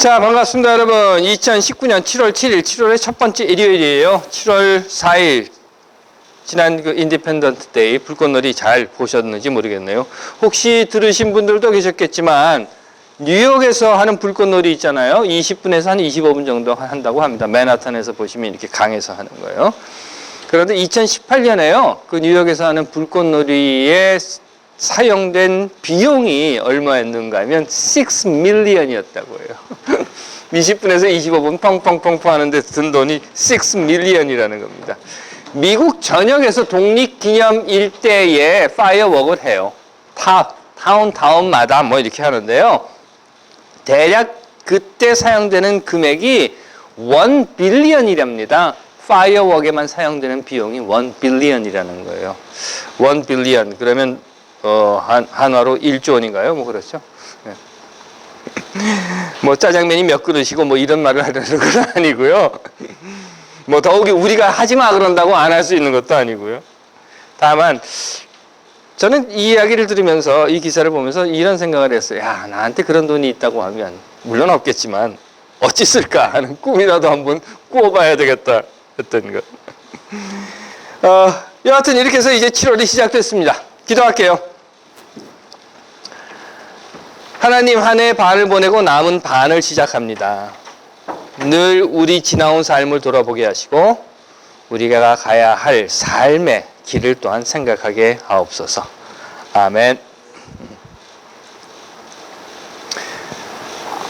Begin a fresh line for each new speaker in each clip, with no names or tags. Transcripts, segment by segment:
자, 반갑습니다, 여러분. 2019년 7월 7일, 7월의 첫 번째 일요일이에요. 7월 4일, 지난 그 인디펜던트 데이 불꽃놀이 잘 보셨는지 모르겠네요. 혹시 들으신 분들도 계셨겠지만, 뉴욕에서 하는 불꽃놀이 있잖아요. 20분에서 한 25분 정도 한다고 합니다. 맨하탄에서 보시면 이렇게 강에서 하는 거예요. 그런데 2018년에요. 그 뉴욕에서 하는 불꽃놀이에 사용된 비용이 얼마였는가 하면 6 밀리언이었다고 해요. 20분에서 25분 펑펑펑펑 하는데 든 돈이 6 밀리언이라는 겁니다. 미국 전역에서 독립기념 일대에 파이어웍을 해요. 타운마다 뭐 이렇게 하는데요. 대략 그때 사용되는 금액이 1 빌리언이랍니다. 파이어웍에만 사용되는 비용이 1 빌리언이라는 거예요. 1 빌리언 그러면 한화로 1조 원인가요? 뭐 그렇죠. 네. 뭐 짜장면이 몇 그릇이고 뭐 이런 말을 하려는 건 아니고요. 뭐 더욱이 우리가 하지마 그런다고 안 할 수 있는 것도 아니고요. 다만 저는 이 이야기를 들으면서 이 기사를 보면서 이런 생각을 했어요. 야, 나한테 그런 돈이 있다고 하면 물론 없겠지만 어찌 쓸까 하는 꿈이라도 한번 꾸어봐야 되겠다 했던 것. 여하튼 이렇게 해서 이제 7월이 시작됐습니다. 기도할게요. 하나님, 한 해 반을 보내고 남은 반을 시작합니다. 늘 우리 지나온 삶을 돌아보게 하시고 우리가 가야 할 삶의 길을 또한 생각하게 하옵소서. 아멘.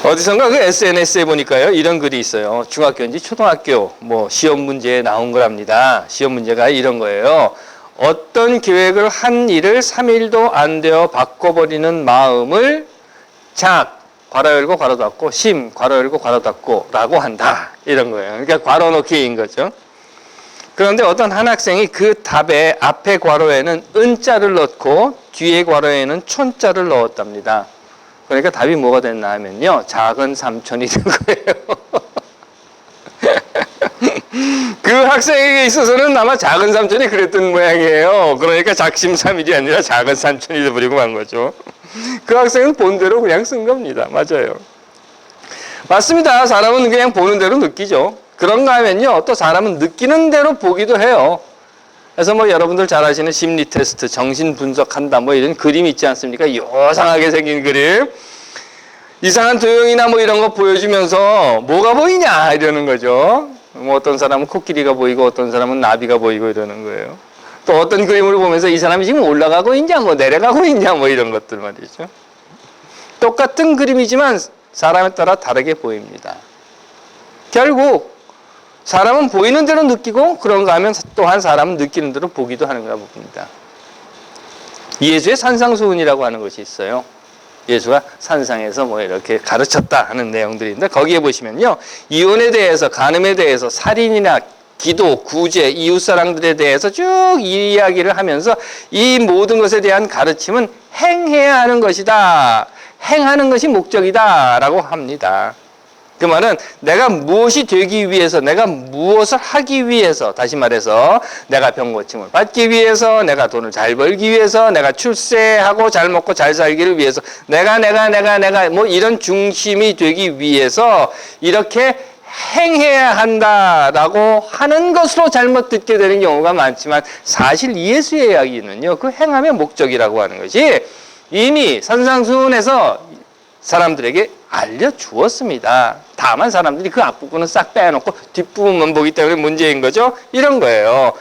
어디선가 그 SNS에 보니까요, 이런 글이 있어요. 중학교인지 초등학교 뭐 시험 문제에 나온 거랍니다. 시험 문제가 이런 거예요. 어떤 계획을 한 일을 3일도 안 되어 바꿔버리는 마음을 작, 괄호 열고 괄호 닫고, 심, 괄호 열고 괄호 닫고 라고 한다. 이런 거예요. 그러니까 괄호 넣기인 거죠. 그런데 어떤 한 학생이 그 답에 앞에 괄호에는 은자를 넣고 뒤에 괄호에는 촌자를 넣었답니다. 그러니까 답이 뭐가 됐나 하면요, 작은 삼촌이 된 거예요. 그 학생에게 있어서는 아마 작은 삼촌이 그랬던 모양이에요. 그러니까 작심삼일이 아니라 작은 삼촌이 돼버리고 만 거죠. 그 학생은 본 대로 그냥 쓴 겁니다. 맞아요. 맞습니다. 사람은 그냥 보는 대로 느끼죠. 그런가 하면요, 또 사람은 느끼는 대로 보기도 해요. 그래서 뭐 여러분들 잘 아시는 심리 테스트, 정신 분석한다 뭐 이런 그림 있지 않습니까? 요상하게 생긴 그림. 이상한 도형이나 뭐 이런 거 보여주면서 뭐가 보이냐 이러는 거죠. 뭐 어떤 사람은 코끼리가 보이고 어떤 사람은 나비가 보이고 이러는 거예요. 또 어떤 그림을 보면서 이 사람이 지금 올라가고 있냐 뭐 내려가고 있냐 뭐 이런 것들 말이죠. 똑같은 그림이지만 사람에 따라 다르게 보입니다. 결국 사람은 보이는 대로 느끼고 그런가 하면 또한 사람은 느끼는 대로 보기도 하는가 봅니다. 예수의 산상수훈이라고 하는 것이 있어요. 예수가 산상에서 뭐 이렇게 가르쳤다 하는 내용들인데 거기에 보시면요, 이혼에 대해서, 간음에 대해서, 살인이나 기도, 구제, 이웃사랑들에 대해서 쭉 이야기를 하면서 이 모든 것에 대한 가르침은 행해야 하는 것이다. 행하는 것이 목적이다 라고 합니다. 그 말은 내가 무엇이 되기 위해서, 내가 무엇을 하기 위해서, 다시 말해서 내가 병고침을 받기 위해서, 내가 돈을 잘 벌기 위해서, 내가 출세하고 잘 먹고 잘 살기를 위해서, 내가 뭐 이런 중심이 되기 위해서 이렇게 행해야 한다라고 하는 것으로 잘못 듣게 되는 경우가 많지만 사실 예수의 이야기는요, 그 행함의 목적이라고 하는 것이 이미 산상수훈에서 사람들에게 알려주었습니다. 다만 사람들이 그 앞부분은 싹 빼놓고 뒷부분만 보기 때문에 문제인 거죠. 이런 거예요.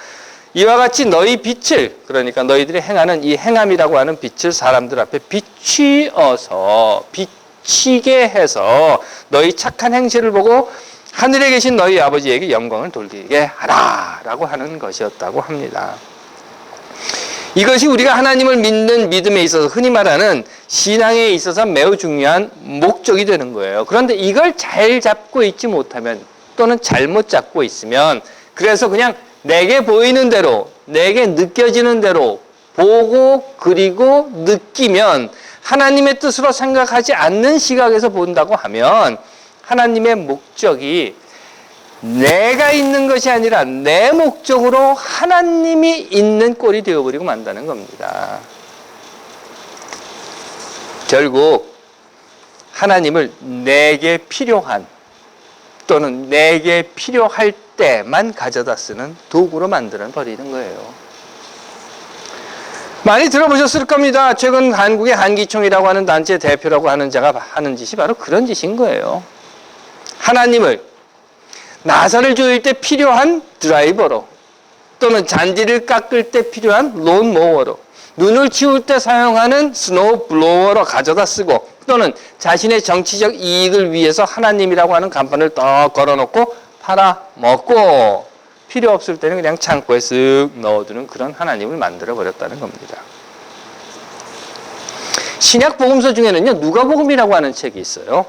이와 같이 너희 빛을, 그러니까 너희들이 행하는 이 행함이라고 하는 빛을 사람들 앞에 비추어서, 비치게 해서 너희 착한 행실을 보고 하늘에 계신 너희 아버지에게 영광을 돌리게 하라 라고 하는 것이었다고 합니다. 이것이 우리가 하나님을 믿는 믿음에 있어서 흔히 말하는 신앙에 있어서 매우 중요한 목적이 되는 거예요. 그런데 이걸 잘 잡고 있지 못하면 또는 잘못 잡고 있으면 그래서 그냥 내게 보이는 대로, 내게 느껴지는 대로 보고 그리고 느끼면 하나님의 뜻으로 생각하지 않는 시각에서 본다고 하면 하나님의 목적이 내가 있는 것이 아니라 내 목적으로 하나님이 있는 꼴이 되어버리고 만다는 겁니다. 결국 하나님을 내게 필요한 또는 내게 필요할 때만 가져다 쓰는 도구로 만들어 버리는 거예요. 많이 들어보셨을 겁니다. 최근 한국의 한기총이라고 하는 단체 대표라고 하는 자가 하는 짓이 바로 그런 짓인 거예요. 하나님을 나사를 조일 때 필요한 드라이버로 또는 잔디를 깎을 때 필요한 론모어로 눈을 치울 때 사용하는 스노우 블로어로 가져다 쓰고 또는 자신의 정치적 이익을 위해서 하나님이라고 하는 간판을 딱 걸어놓고 팔아먹고 필요 없을 때는 그냥 창고에 쓱 넣어두는 그런 하나님을 만들어버렸다는 겁니다. 신약 복음서 중에는요, 누가복음이라고 하는 책이 있어요.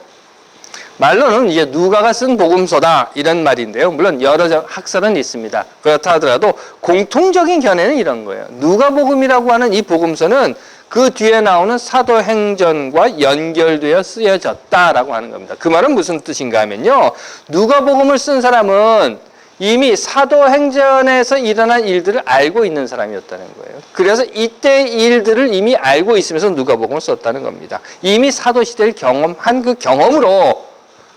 말로는 이제 누가가 쓴 복음서다 이런 말인데요. 물론 여러 학설은 있습니다. 그렇다 하더라도 공통적인 견해는 이런 거예요. 누가복음이라고 하는 이 복음서는 그 뒤에 나오는 사도행전과 연결되어 쓰여졌다라고 하는 겁니다. 그 말은 무슨 뜻인가 하면요. 누가복음을 쓴 사람은 이미 사도행전에서 일어난 일들을 알고 있는 사람이었다는 거예요. 그래서 이때 일들을 이미 알고 있으면서 누가복음을 썼다는 겁니다. 이미 사도시대를 경험한 그 경험으로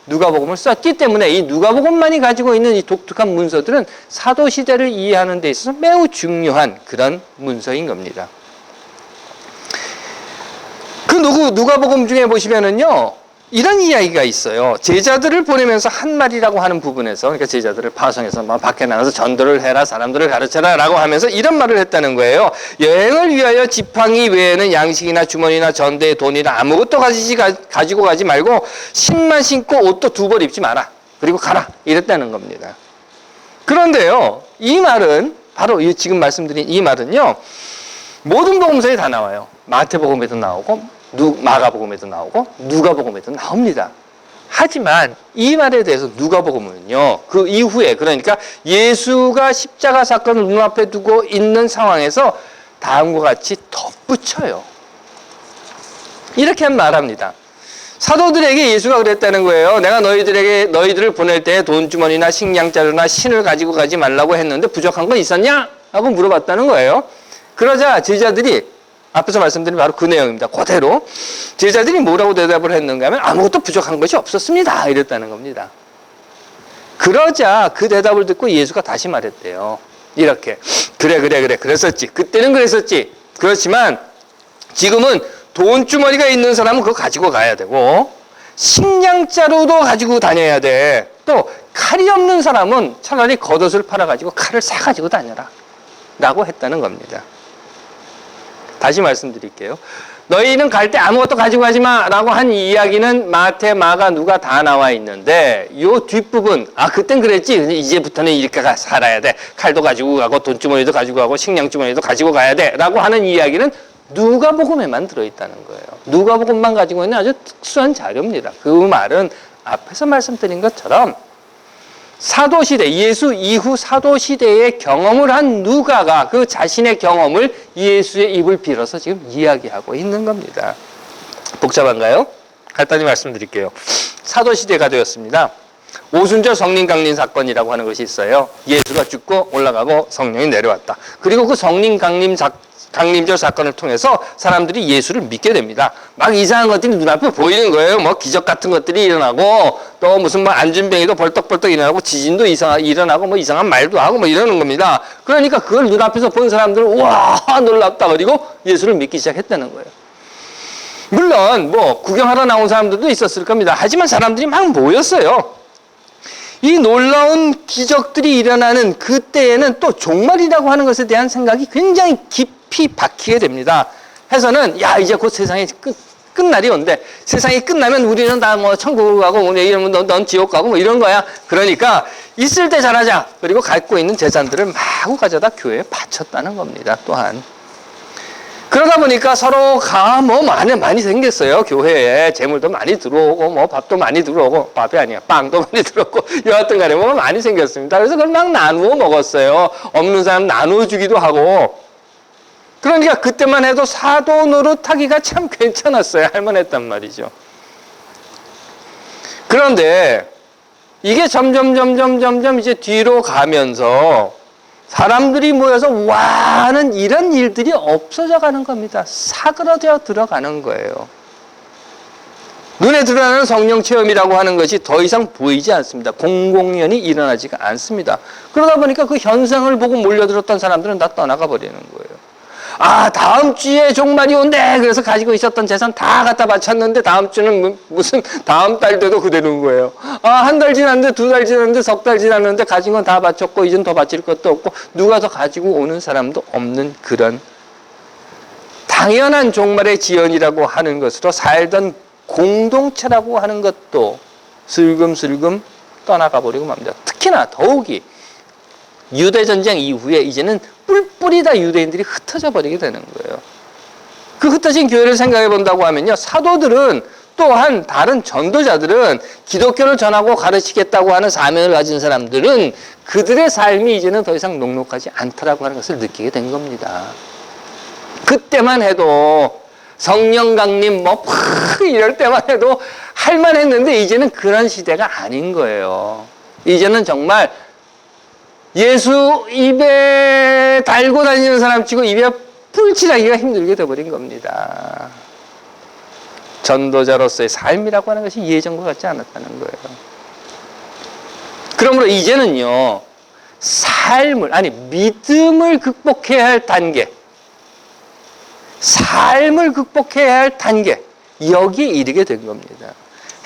누가복음을 썼기 때문에 이 누가복음만이 가지고 있는 이 독특한 문서들은 사도시대를 이해하는 데 있어서 매우 중요한 그런 문서인 겁니다. 그 누가복음 중에 보시면은요, 이런 이야기가 있어요. 제자들을 보내면서 한 말이라고 하는 부분에서, 그러니까 제자들을 파송해서 막 밖에 나가서 전도를 해라, 사람들을 가르쳐라 라고 하면서 이런 말을 했다는 거예요. 여행을 위하여 지팡이 외에는 양식이나 주머니나 전대에 돈이나 아무것도 가지고 가지 말고 신만 신고 옷도 2벌 입지 마라. 그리고 가라. 이랬다는 겁니다. 그런데요, 이 말은 바로 지금 말씀드린 이 말은요, 모든 복음서에 다 나와요. 마태복음에도 나오고 마가복음에도 나오고 누가복음에도 나옵니다. 하지만 이 말에 대해서 누가복음은요, 그 이후에, 그러니까 예수가 십자가 사건을 눈앞에 두고 있는 상황에서 다음과 같이 덧붙여요. 이렇게 말합니다. 사도들에게 예수가 그랬다는 거예요. 내가 너희들을 보낼 때 돈주머니나 식량자루나 신을 가지고 가지 말라고 했는데 부족한 건 있었냐? 하고 물어봤다는 거예요. 그러자 제자들이, 앞에서 말씀드린 바로 그 내용입니다. 그대로 제자들이 뭐라고 대답을 했는가 하면 아무것도 부족한 것이 없었습니다. 이랬다는 겁니다. 그러자 그 대답을 듣고 예수가 다시 말했대요. 이렇게, 그래 그랬었지. 그때는 그랬었지. 그렇지만 지금은 돈주머니가 있는 사람은 그거 가지고 가야 되고 식량자루도 가지고 다녀야 돼. 또 칼이 없는 사람은 차라리 겉옷을 팔아가지고 칼을 사가지고 다녀라 라고 했다는 겁니다. 다시 말씀드릴게요. 너희는 갈 때 아무것도 가지고 가지 마 라고 한 이야기는 마태, 마가, 누가 다 나와 있는데 요 뒷부분, 그땐 그랬지. 이제부터는 이렇게 살아야 돼. 칼도 가지고 가고 돈주머니도 가지고 가고 식량주머니도 가지고 가야 돼 라고 하는 이야기는 누가복음에만 들어있다는 거예요. 누가복음만 가지고 있는 아주 특수한 자료입니다. 그 말은 앞에서 말씀드린 것처럼 사도시대, 예수 이후 사도시대의 경험을 한 누가가 그 자신의 경험을 예수의 입을 빌어서 지금 이야기하고 있는 겁니다. 복잡한가요? 간단히 말씀드릴게요. 사도시대가 되었습니다. 오순절 성령 강림 사건이라고 하는 것이 있어요. 예수가 죽고 올라가고 성령이 내려왔다. 그리고 그 성령 강림절 사건을 통해서 사람들이 예수를 믿게 됩니다. 막 이상한 것들이 눈앞에 보이는 거예요. 뭐 기적 같은 것들이 일어나고 또 무슨 뭐 안진뱅이도 벌떡벌떡 일어나고 지진도 일어나고 뭐 이상한 말도 하고 뭐 이러는 겁니다. 그러니까 그걸 눈앞에서 본 사람들은 와 놀랍다 그리고 예수를 믿기 시작했다는 거예요. 물론 뭐 구경하러 나온 사람들도 있었을 겁니다. 하지만 사람들이 막 모였어요. 이 놀라운 기적들이 일어나는 그때에는 또 종말이라고 하는 것에 대한 생각이 굉장히 깊이 박히게 됩니다. 해서는 이제 곧 세상의 끝날이 온대. 세상이 끝나면 우리는 다 뭐 천국으로 가고 뭐 이러면 넌 지옥 가고 뭐 이런 거야. 그러니까 있을 때 잘하자. 그리고 갖고 있는 재산들을 마구 가져다 교회에 바쳤다는 겁니다. 또한. 그러다 보니까 서로가 뭐 많이 생겼어요. 교회에 재물도 많이 들어오고 뭐 밥도 많이 들어오고 밥이 아니야 빵도 많이 들어오고 여하튼 간에 뭐 많이 생겼습니다. 그래서 그걸 막 나누어 먹었어요. 없는 사람 나누어주기도 하고. 그러니까 그때만 해도 사도 노릇하기가 참 괜찮았어요. 할만했단 말이죠. 그런데 이게 점점 이제 뒤로 가면서 사람들이 모여서 와는 이런 일들이 없어져 가는 겁니다. 사그러져 들어가는 거예요. 눈에 드러나는 성령 체험이라고 하는 것이 더 이상 보이지 않습니다. 공공연히 일어나지가 않습니다. 그러다 보니까 그 현상을 보고 몰려들었던 사람들은 다 떠나가 버리는 거예요. 아, 다음 주에 종말이 온대. 그래서 가지고 있었던 재산 다 갖다 바쳤는데 다음 주는 무슨 다음 달 돼도 그대로인 거예요. 아, 한 달 지났는데, 두 달 지났는데, 석 달 지났는데 가진 건 다 바쳤고 이젠 더 바칠 것도 없고 누가 더 가지고 오는 사람도 없는 그런 당연한 종말의 지연이라고 하는 것으로 살던 공동체라고 하는 것도 슬금슬금 떠나가 버리고 맙니다. 특히나 더욱이 유대전쟁 이후에 이제는 뿔뿔이 다 유대인들이 흩어져 버리게 되는 거예요. 그 흩어진 교회를 생각해 본다고 하면요. 사도들은 또한 다른 전도자들은 기독교를 전하고 가르치겠다고 하는 사명을 가진 사람들은 그들의 삶이 이제는 더 이상 녹록하지 않다라고 하는 것을 느끼게 된 겁니다. 그때만 해도 성령 강림 이럴 때만 해도 할만했는데 이제는 그런 시대가 아닌 거예요. 이제는 정말 예수 입에 달고 다니는 사람 치고 입에 풀칠하기가 힘들게 돼버린 겁니다. 전도자로서의 삶이라고 하는 것이 예전과 같지 않았다는 거예요. 그러므로 이제는요, 믿음을 극복해야 할 단계, 삶을 극복해야 할 단계, 여기에 이르게 된 겁니다.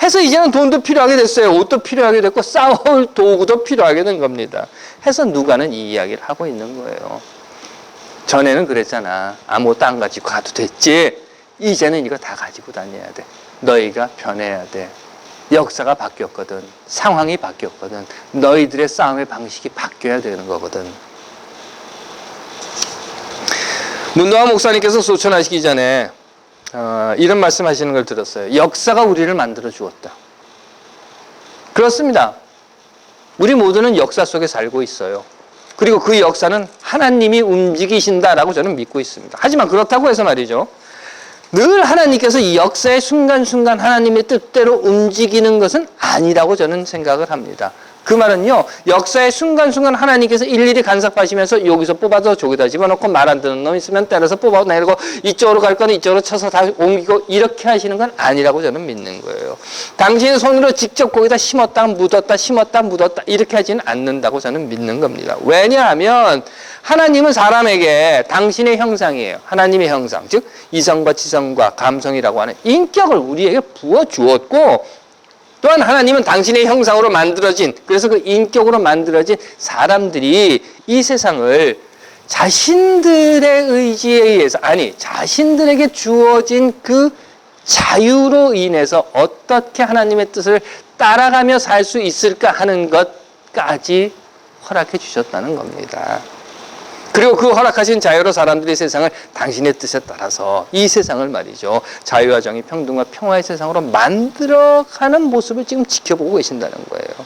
해서 이제는 돈도 필요하게 됐어요. 옷도 필요하게 됐고 싸울 도구도 필요하게 된 겁니다. 해서 누가는 이 이야기를 하고 있는 거예요. 전에는 그랬잖아. 아무것도 안 가지고 가도 됐지. 이제는 이거 다 가지고 다녀야 돼. 너희가 변해야 돼. 역사가 바뀌었거든. 상황이 바뀌었거든. 너희들의 싸움의 방식이 바뀌어야 되는 거거든. 문도한 목사님께서 소천하시기 전에 이런 말씀하시는 걸 들었어요. 역사가 우리를 만들어 주었다. 그렇습니다. 우리 모두는 역사 속에 살고 있어요. 그리고 그 역사는 하나님이 움직이신다라고 저는 믿고 있습니다. 하지만 그렇다고 해서 말이죠. 늘 하나님께서 이 역사의 순간순간 하나님의 뜻대로 움직이는 것은 아니라고 저는 생각을 합니다. 그 말은요, 역사의 순간순간 하나님께서 일일이 간섭하시면서 여기서 뽑아서 저기다 집어넣고 말 안 듣는 놈 있으면 때려서 뽑아내고 이쪽으로 갈 거는 이쪽으로 쳐서 다 옮기고 이렇게 하시는 건 아니라고 저는 믿는 거예요. 당신의 손으로 직접 거기다 심었다 묻었다 심었다 묻었다 이렇게 하지는 않는다고 저는 믿는 겁니다. 왜냐하면 하나님은 사람에게 당신의 형상이에요. 하나님의 형상, 즉 이성과 지성과 감성이라고 하는 인격을 우리에게 부어주었고 또한 하나님은 당신의 형상으로 만들어진, 그래서 그 인격으로 만들어진 사람들이 이 세상을 자신들의 의지에 의해서, 자신들에게 주어진 그 자유로 인해서 어떻게 하나님의 뜻을 따라가며 살 수 있을까 하는 것까지 허락해 주셨다는 겁니다. 그리고 그 허락하신 자유로 사람들이 세상을 당신의 뜻에 따라서 이 세상을 말이죠. 자유와 정의, 평등과 평화의 세상으로 만들어가는 모습을 지금 지켜보고 계신다는 거예요.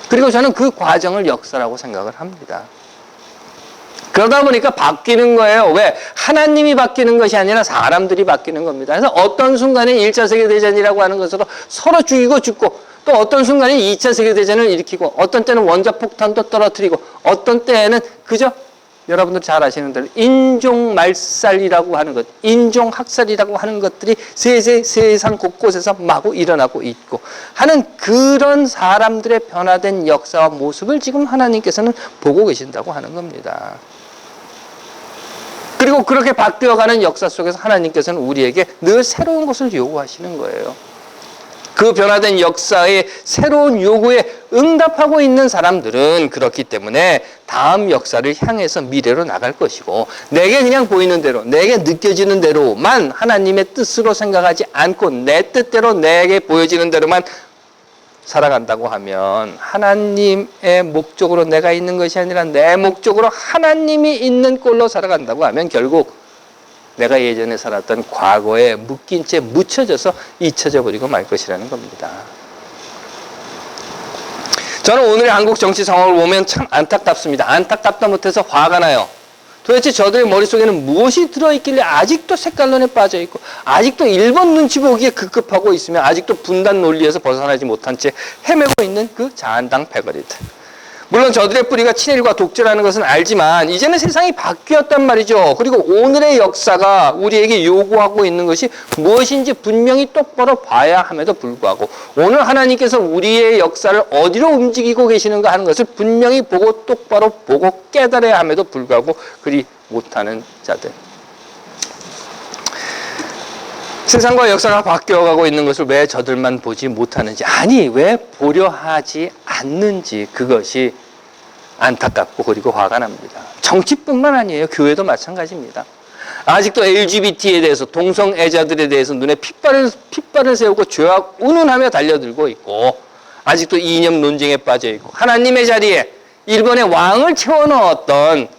그리고 저는 그 과정을 역사라고 생각을 합니다. 그러다 보니까 바뀌는 거예요. 왜? 하나님이 바뀌는 것이 아니라 사람들이 바뀌는 겁니다. 그래서 어떤 순간에 1차 세계대전이라고 하는 것으로 서로 죽이고 죽고 또 어떤 순간에 2차 세계대전을 일으키고 어떤 때는 원자폭탄도 떨어뜨리고 어떤 때에는 그저 여러분들 잘 아시는 대로 인종말살이라고 하는 것, 인종학살이라고 하는 것들이 세상 곳곳에서 마구 일어나고 있고 하는 그런 사람들의 변화된 역사와 모습을 지금 하나님께서는 보고 계신다고 하는 겁니다. 그리고 그렇게 바뀌어가는 역사 속에서 하나님께서는 우리에게 늘 새로운 것을 요구하시는 거예요. 그 변화된 역사의 새로운 요구에 응답하고 있는 사람들은 그렇기 때문에 다음 역사를 향해서 미래로 나갈 것이고 내게 그냥 보이는 대로 내게 느껴지는 대로만 하나님의 뜻으로 생각하지 않고 내 뜻대로 내게 보여지는 대로만 살아간다고 하면 하나님의 목적으로 내가 있는 것이 아니라 내 목적으로 하나님이 있는 꼴로 살아간다고 하면 결국 내가 예전에 살았던 과거에 묶인 채 묻혀져서 잊혀져 버리고 말 것이라는 겁니다. 저는 오늘의 한국 정치 상황을 보면 참 안타깝습니다. 안타깝다 못해서 화가 나요. 도대체 저들의 머릿속에는 무엇이 들어있길래 아직도 색깔론에 빠져있고 아직도 일본 눈치 보기에 급급하고 있으며 아직도 분단 논리에서 벗어나지 못한 채 헤매고 있는 그 자한당 패거리들. 물론 저들의 뿌리가 친일과 독재라는 것은 알지만 이제는 세상이 바뀌었단 말이죠. 그리고 오늘의 역사가 우리에게 요구하고 있는 것이 무엇인지 분명히 똑바로 봐야 함에도 불구하고 오늘 하나님께서 우리의 역사를 어디로 움직이고 계시는가 하는 것을 분명히 보고 똑바로 보고 깨달아야 함에도 불구하고 그리 못하는 자들. 세상과 역사가 바뀌어가고 있는 것을 왜 저들만 보지 못하는지, 아니 왜 보려 하지 않는지, 그것이 안타깝고 그리고 화가 납니다. 정치뿐만 아니에요. 교회도 마찬가지입니다. 아직도 LGBT에 대해서, 동성애자들에 대해서 눈에 핏발을 세우고 죄악 운운하며 달려들고 있고, 아직도 이념 논쟁에 빠져 있고, 하나님의 자리에 일본의 왕을 채워넣었던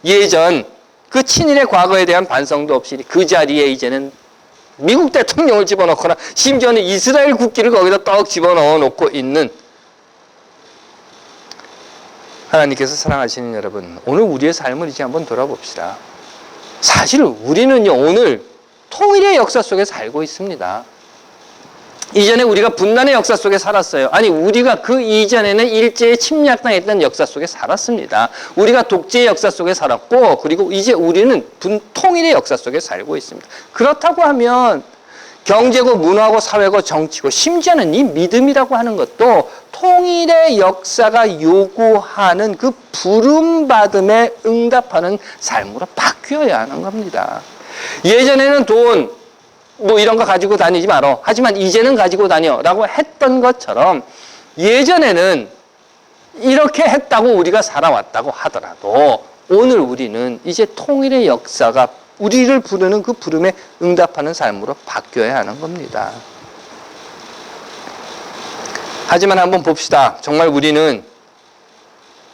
예전 그 친일의 과거에 대한 반성도 없이 그 자리에 이제는 미국 대통령을 집어넣거나 심지어는 이스라엘 국기를 거기다 떡 집어넣어 놓고 있는, 하나님께서 사랑하시는 여러분, 오늘 우리의 삶을 이제 한번 돌아봅시다. 사실 우리는요, 오늘 통일의 역사 속에 살고 있습니다. 이전에 우리가 분단의 역사 속에 살았어요. 아니, 우리가 그 이전에는 일제에 침략당했던 역사 속에 살았습니다. 우리가 독재의 역사 속에 살았고, 그리고 이제 우리는 통일의 역사 속에 살고 있습니다. 그렇다고 하면 경제고 문화고 사회고 정치고 심지어는 이 믿음이라고 하는 것도 통일의 역사가 요구하는 그 부름받음에 응답하는 삶으로 바뀌어야 하는 겁니다. 예전에는 돈 뭐 이런 거 가지고 다니지 마라. 하지만 이제는 가지고 다녀라고 했던 것처럼 예전에는 이렇게 했다고 우리가 살아왔다고 하더라도 오늘 우리는 이제 통일의 역사가 우리를 부르는 그 부름에 응답하는 삶으로 바뀌어야 하는 겁니다. 하지만 한번 봅시다. 정말 우리는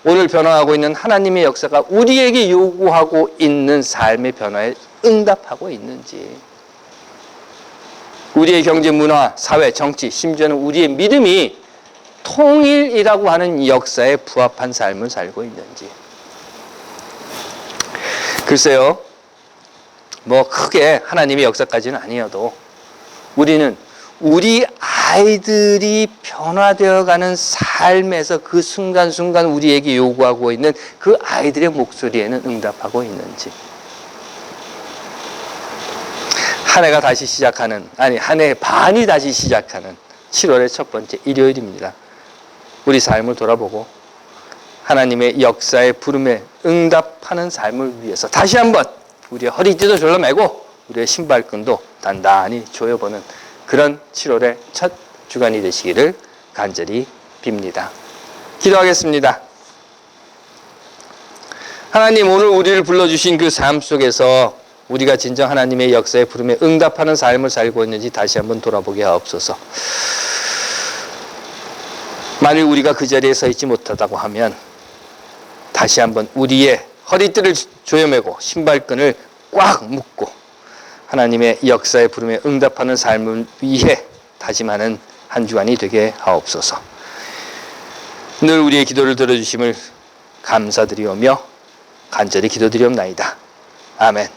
오늘 변화하고 있는 하나님의 역사가 우리에게 요구하고 있는 삶의 변화에 응답하고 있는지, 우리의 경제, 문화, 사회, 정치, 심지어는 우리의 믿음이 통일이라고 하는 역사에 부합한 삶을 살고 있는지. 글쎄요, 뭐 크게 하나님의 역사까지는 아니어도 우리는 우리 아이들이 변화되어가는 삶에서 그 순간순간 우리에게 요구하고 있는 그 아이들의 목소리에는 응답하고 있는지. 한 해가 다시 시작하는, 아니 한 해 반이 다시 시작하는 7월의 첫 번째 일요일입니다. 우리 삶을 돌아보고 하나님의 역사의 부름에 응답하는 삶을 위해서 다시 한번 우리의 허리띠도 졸라매고 우리의 신발끈도 단단히 조여보는 그런 7월의 첫 주간이 되시기를 간절히 빕니다. 기도하겠습니다. 하나님, 오늘 우리를 불러주신 그 삶 속에서 우리가 진정 하나님의 역사의 부름에 응답하는 삶을 살고 있는지 다시 한번 돌아보게 하옵소서. 만일 우리가 그 자리에 서 있지 못하다고 하면 다시 한번 우리의 허리띠를 조여매고 신발끈을 꽉 묶고 하나님의 역사의 부름에 응답하는 삶을 위해 다짐하는 한 주간이 되게 하옵소서. 늘 우리의 기도를 들어주심을 감사드리오며 간절히 기도드리옵나이다. 아멘.